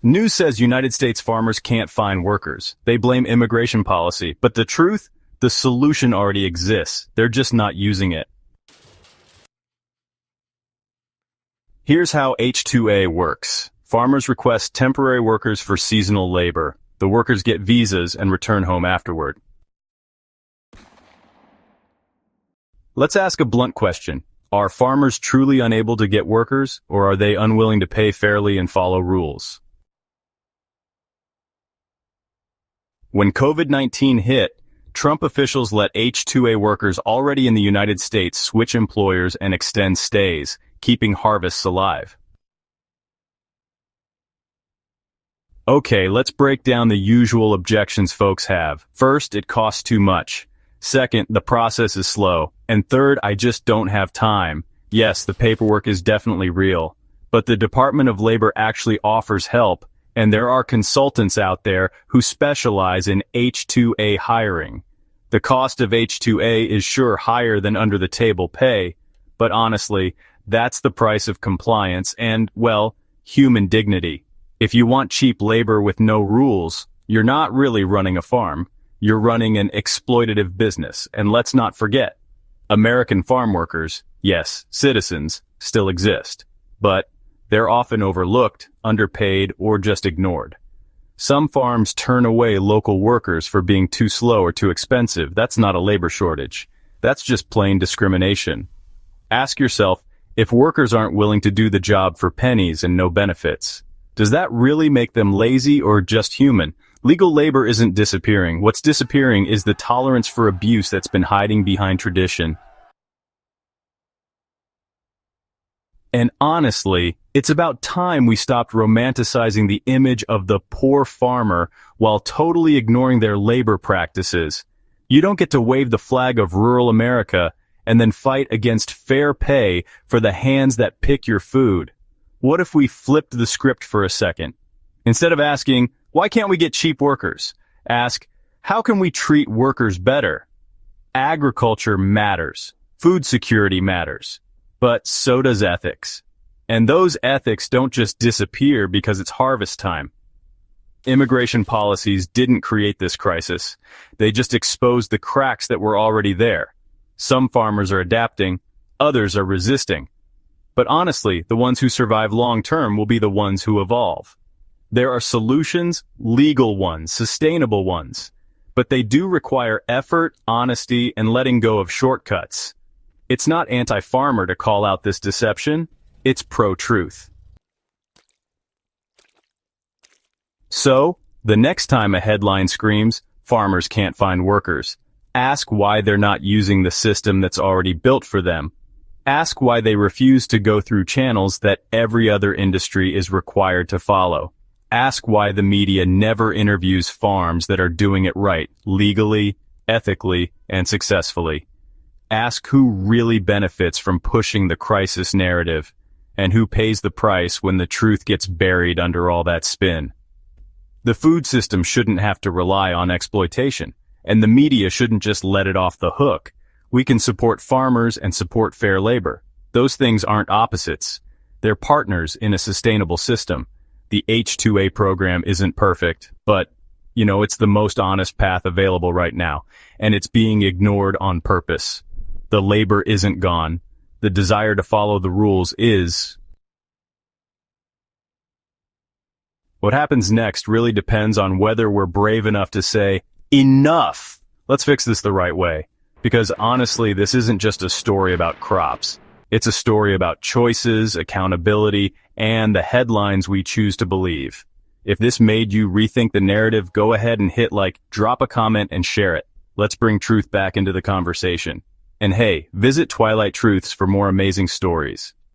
News says United States farmers can't find workers. They blame immigration policy. But the truth? The solution already exists. They're just not using it. Here's how H-2A works. Farmers request temporary workers for seasonal labor. The workers get visas and return home afterward. Let's ask a blunt question. Are farmers truly unable to get workers, or are they unwilling to pay fairly and follow rules? When COVID-19 hit, Trump officials let H-2A workers already in the United States switch employers and extend stays, keeping harvests alive. Okay, let's break down the usual objections folks have. First, it costs too much. Second, the process is slow. And third, I just don't have time. Yes, the paperwork is definitely real. But the Department of Labor actually offers help, and there are consultants out there who specialize in H-2A hiring. The cost of H-2A is sure higher than under-the-table pay, but honestly, that's the price of compliance and, well, human dignity. If you want cheap labor with no rules, you're not really running a farm. You're running an exploitative business. And let's not forget, American farm workers, yes, citizens, still exist. But they're often overlooked, underpaid, or just ignored. Some farms turn away local workers for being too slow or too expensive. That's not a labor shortage. That's just plain discrimination. Ask yourself, if workers aren't willing to do the job for pennies and no benefits, does that really make them lazy or just human? Legal labor isn't disappearing. What's disappearing is the tolerance for abuse that's been hiding behind tradition. And honestly, it's about time we stopped romanticizing the image of the poor farmer while totally ignoring their labor practices. You don't get to wave the flag of rural America and then fight against fair pay for the hands that pick your food. What if we flipped the script for a second? Instead of asking, why can't we get cheap workers? Ask, how can we treat workers better? Agriculture matters. Food security matters. But so does ethics. And those ethics don't just disappear because it's harvest time. Immigration policies didn't create this crisis. They just exposed the cracks that were already there. Some farmers are adapting, others are resisting. But honestly, the ones who survive long-term will be the ones who evolve. There are solutions, legal ones, sustainable ones. But they do require effort, honesty, and letting go of shortcuts. It's not anti-farmer to call out this deception. It's pro-truth. So, the next time a headline screams, farmers can't find workers, ask why they're not using the system that's already built for them. Ask why they refuse to go through channels that every other industry is required to follow. Ask why the media never interviews farms that are doing it right, legally, ethically, and successfully. Ask who really benefits from pushing the crisis narrative, and who pays the price when the truth gets buried under all that spin. The food system shouldn't have to rely on exploitation, and the media shouldn't just let it off the hook. We can support farmers and support fair labor. Those things aren't opposites. They're partners in a sustainable system. The H-2A program isn't perfect, but, it's the most honest path available right now, and it's being ignored on purpose. The labor isn't gone. The desire to follow the rules is. What happens next really depends on whether we're brave enough to say, enough! Let's fix this the right way. Because honestly, this isn't just a story about crops. It's a story about choices, accountability, and the headlines we choose to believe. If this made you rethink the narrative, go ahead and hit like, drop a comment, and share it. Let's bring truth back into the conversation. And hey, visit Twilight Truths for more amazing stories.